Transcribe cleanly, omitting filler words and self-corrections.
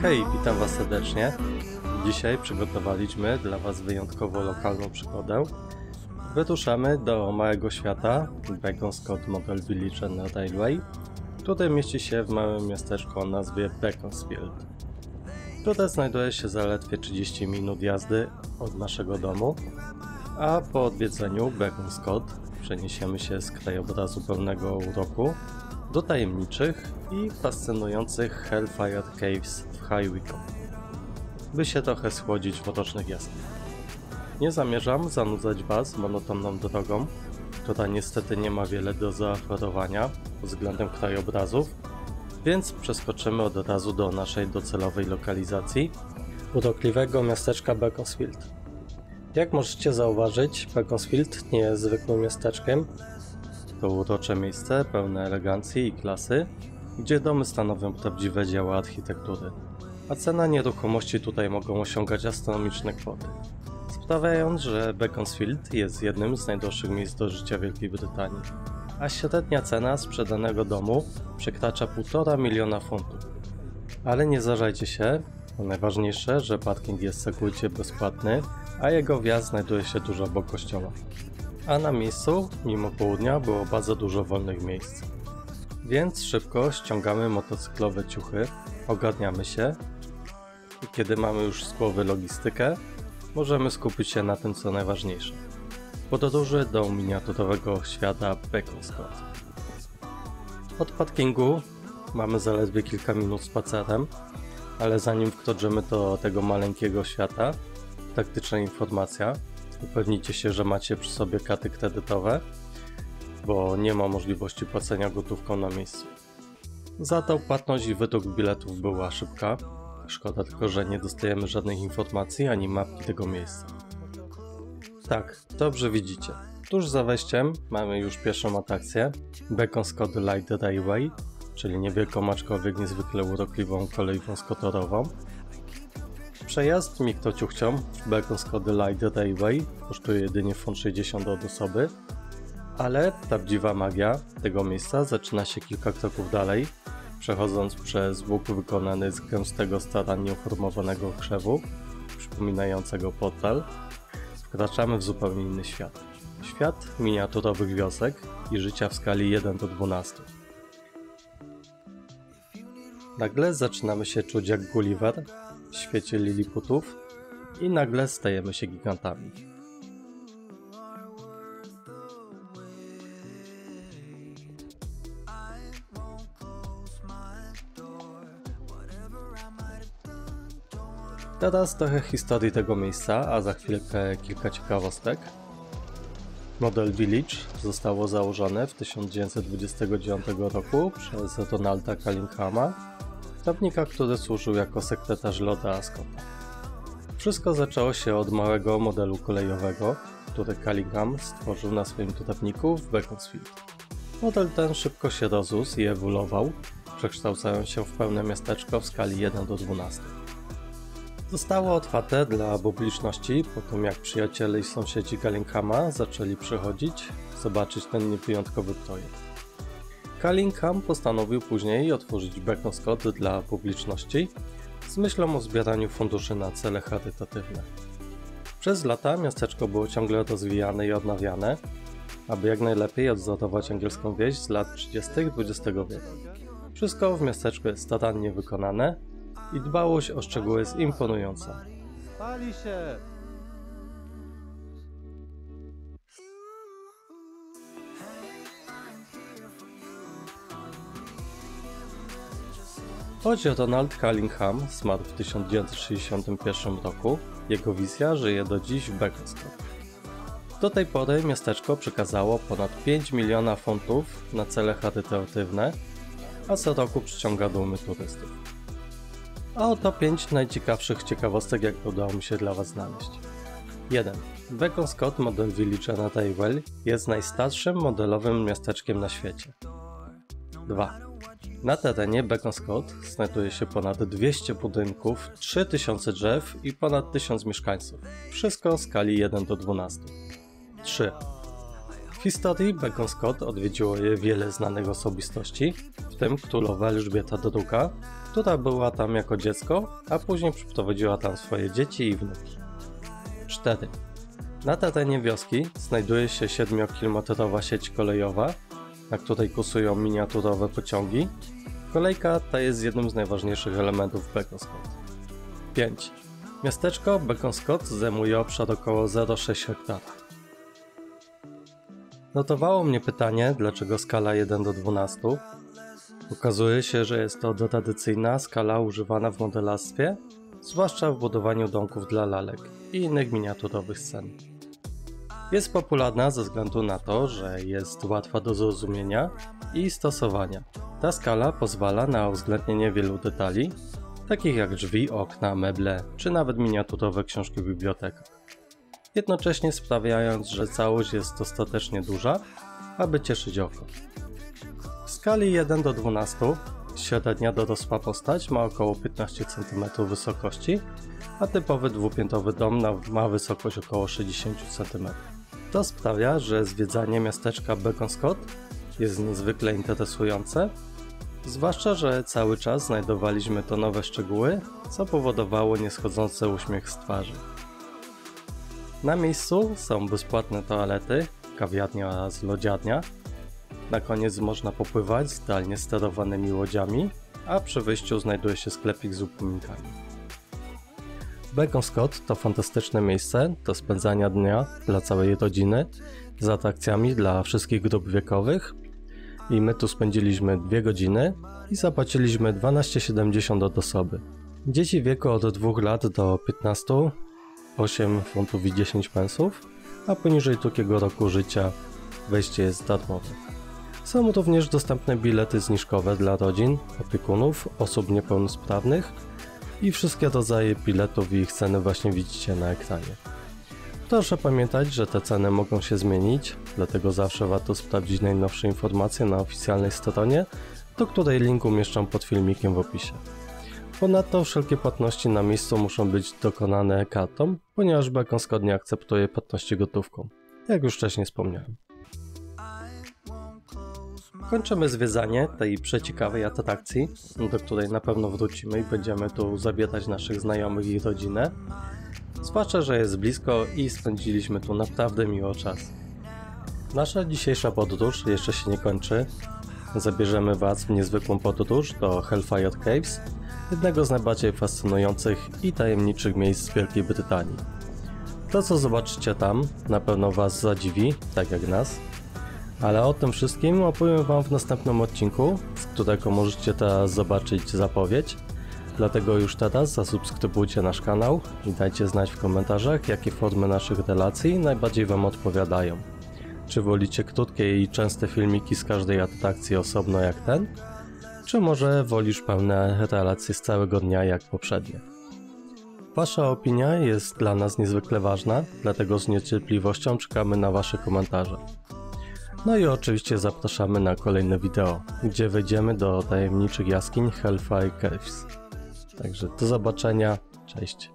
Hej, witam Was serdecznie. Dzisiaj przygotowaliśmy dla Was wyjątkowo lokalną przygodę. Wyruszamy do małego świata Beaconsfield Model Village and Railway, który mieści się w małym miasteczku o nazwie Beaconsfield. Tutaj znajduje się zaledwie 30 minut jazdy od naszego domu, a po odwiedzeniu Beaconsfield przeniesiemy się z krajobrazu pełnego uroku do tajemniczych i fascynujących Hellfire Caves w High Wycombe, by się trochę schłodzić w mrocznych jaskiniach. Nie zamierzam zanudzać Was monotonną drogą, która niestety nie ma wiele do zaoferowania pod względem krajobrazów, więc przeskoczymy od razu do naszej docelowej lokalizacji, urokliwego miasteczka Beaconsfield. Jak możecie zauważyć, Beaconsfield nie jest zwykłym miasteczkiem. To urocze miejsce pełne elegancji i klasy, gdzie domy stanowią prawdziwe dzieła architektury, a ceny nieruchomości tutaj mogą osiągać astronomiczne kwoty, sprawiając, że Beaconsfield jest jednym z najdroższych miejsc do życia w Wielkiej Brytanii, a średnia cena sprzedanego domu przekracza 1,5 miliona funtów. Ale nie zrażajcie się, bo najważniejsze, że parking jest całkowicie bezpłatny, a jego wjazd znajduje się tuż obok kościoła. A na miejscu, mimo południa, było bardzo dużo wolnych miejsc. Więc szybko ściągamy motocyklowe ciuchy, ogarniamy się i kiedy mamy już z głowy logistykę, możemy skupić się na tym, co najważniejsze. Podróży do miniaturowego świata Beaconsfield. Od parkingu mamy zaledwie kilka minut spacerem, ale zanim wkroczymy do tego maleńkiego świata, taktyczna informacja. Upewnijcie się, że macie przy sobie karty kredytowe, bo nie ma możliwości płacenia gotówką na miejscu. Za to płatność i wydruk biletów była szybka. Szkoda tylko, że nie dostajemy żadnych informacji ani mapki tego miejsca. Tak, dobrze widzicie. Tuż za wejściem mamy już pierwszą atrakcję, Beaconsfield Light Railway, czyli niewielką, aczkolwiek niezwykle urokliwą kolej wąskotorową. Przejazd mikrociuchcią w Beaconsfield Light Railway kosztuje jedynie funt 60 od osoby, ale prawdziwa magia tego miejsca zaczyna się kilka kroków dalej, przechodząc przez łuk wykonany z gęstego, starannie uformowanego krzewu, przypominającego portal. Wkraczamy w zupełnie inny świat. Świat miniaturowych wiosek i życia w skali 1:12. Nagle zaczynamy się czuć jak Gulliver w świecie Liliputów i nagle stajemy się gigantami. Teraz trochę historii tego miejsca, a za chwilkę kilka ciekawostek. Model Village zostało założone w 1929 roku przez Ronalda Callinghama, prawnika, który służył jako sekretarz Lorda Scotta. Wszystko zaczęło się od małego modelu kolejowego, który Callingham stworzył na swoim trawniku w Beaconsfield. Model ten szybko się rozrósł i ewoluował, przekształcając się w pełne miasteczko w skali 1:12. Zostało otwarte dla publiczności po tym, jak przyjaciele i sąsiedzi Callinghama zaczęli przychodzić, zobaczyć ten wyjątkowy projekt. Callingham postanowił później otworzyć Beaconsfield dla publiczności z myślą o zbieraniu funduszy na cele charytatywne. Przez lata miasteczko było ciągle rozwijane i odnawiane, aby jak najlepiej odzorować angielską wieś z lat 30. XX wieku. Wszystko w miasteczku jest starannie wykonane i dbałość o szczegóły jest imponująca. Pali się! Choć Ronald Callingham zmarł w 1961 roku, jego wizja żyje do dziś w Beaconsfield. Do tej pory miasteczko przekazało ponad 5 miliona funtów na cele charytatywne, a co roku przyciąga tłumy turystów. A oto 5 najciekawszych ciekawostek, jak udało mi się dla Was znaleźć. 1. Beaconsfield Model Village and Railway jest najstarszym modelowym miasteczkiem na świecie. 2. Na terenie Beaconsfield znajduje się ponad 200 budynków, 3000 drzew i ponad 1000 mieszkańców. Wszystko w skali 1:12. 3. W historii Becon Scott odwiedziło je wiele znanych osobistości, w tym królowa Elżbieta II, która była tam jako dziecko, a później przyprowadziła tam swoje dzieci i wnuki. 4. Na terenie wioski znajduje się 7-kilometrowa sieć kolejowa, na której kursują miniaturowe pociągi. Kolejka ta jest jednym z najważniejszych elementów Becon Scott. 5. Miasteczko Becon Scott zajmuje obszar około 0,6 hektara. Notowało mnie pytanie, dlaczego skala 1 do 12. Okazuje się, że jest to tradycyjna skala używana w modelarstwie, zwłaszcza w budowaniu domków dla lalek i innych miniaturowych scen. Jest popularna ze względu na to, że jest łatwa do zrozumienia i stosowania. Ta skala pozwala na uwzględnienie wielu detali, takich jak drzwi, okna, meble czy nawet miniaturowe książki w bibliotekach, jednocześnie sprawiając, że całość jest dostatecznie duża, aby cieszyć oko. W skali 1 do 12 średnia dorosła postać ma około 15 cm wysokości, a typowy dwupiętrowy dom ma wysokość około 60 cm. To sprawia, że zwiedzanie miasteczka Becon Scott jest niezwykle interesujące, zwłaszcza, że cały czas znajdowaliśmy to nowe szczegóły, co powodowało nieschodzący uśmiech z twarzy. Na miejscu są bezpłatne toalety, kawiarnia oraz lodziarnia. Na koniec można popływać zdalnie sterowanymi łodziami, a przy wyjściu znajduje się sklepik z upominkami. Becon Scott to fantastyczne miejsce do spędzania dnia dla całej rodziny, z atrakcjami dla wszystkich grup wiekowych i my tu spędziliśmy 2 godziny i zapłaciliśmy 12,70 od osoby. Dzieci w wieku od 2 lat do 15 8 funtów i 10 pensów, a poniżej drugiego roku życia wejście jest darmowe. Są również dostępne bilety zniżkowe dla rodzin, opiekunów, osób niepełnosprawnych i wszystkie rodzaje biletów i ich ceny właśnie widzicie na ekranie. Proszę pamiętać, że te ceny mogą się zmienić, dlatego zawsze warto sprawdzić najnowsze informacje na oficjalnej stronie, do której link umieszczam pod filmikiem w opisie. Ponadto wszelkie płatności na miejscu muszą być dokonane kartą, ponieważ Becon Scott nie akceptuje płatności gotówką, jak już wcześniej wspomniałem. Kończymy zwiedzanie tej przeciekawej atrakcji, do której na pewno wrócimy i będziemy tu zabierać naszych znajomych i rodzinę. Zwłaszcza, że jest blisko i spędziliśmy tu naprawdę miło czas. Nasza dzisiejsza podróż jeszcze się nie kończy. Zabierzemy Was w niezwykłą podróż do Hellfire Caves, jednego z najbardziej fascynujących i tajemniczych miejsc w Wielkiej Brytanii. To, co zobaczycie tam, na pewno Was zadziwi, tak jak nas. Ale o tym wszystkim opowiem Wam w następnym odcinku, z którego możecie teraz zobaczyć zapowiedź. Dlatego już teraz zasubskrybujcie nasz kanał i dajcie znać w komentarzach, jakie formy naszych relacji najbardziej Wam odpowiadają. Czy wolicie krótkie i częste filmiki z każdej atrakcji osobno jak ten? Czy może wolisz pełne relacje z całego dnia jak poprzednie? Wasza opinia jest dla nas niezwykle ważna, dlatego z niecierpliwością czekamy na Wasze komentarze. No i oczywiście zapraszamy na kolejne wideo, gdzie wejdziemy do tajemniczych jaskiń Hellfire Caves. Także do zobaczenia, cześć.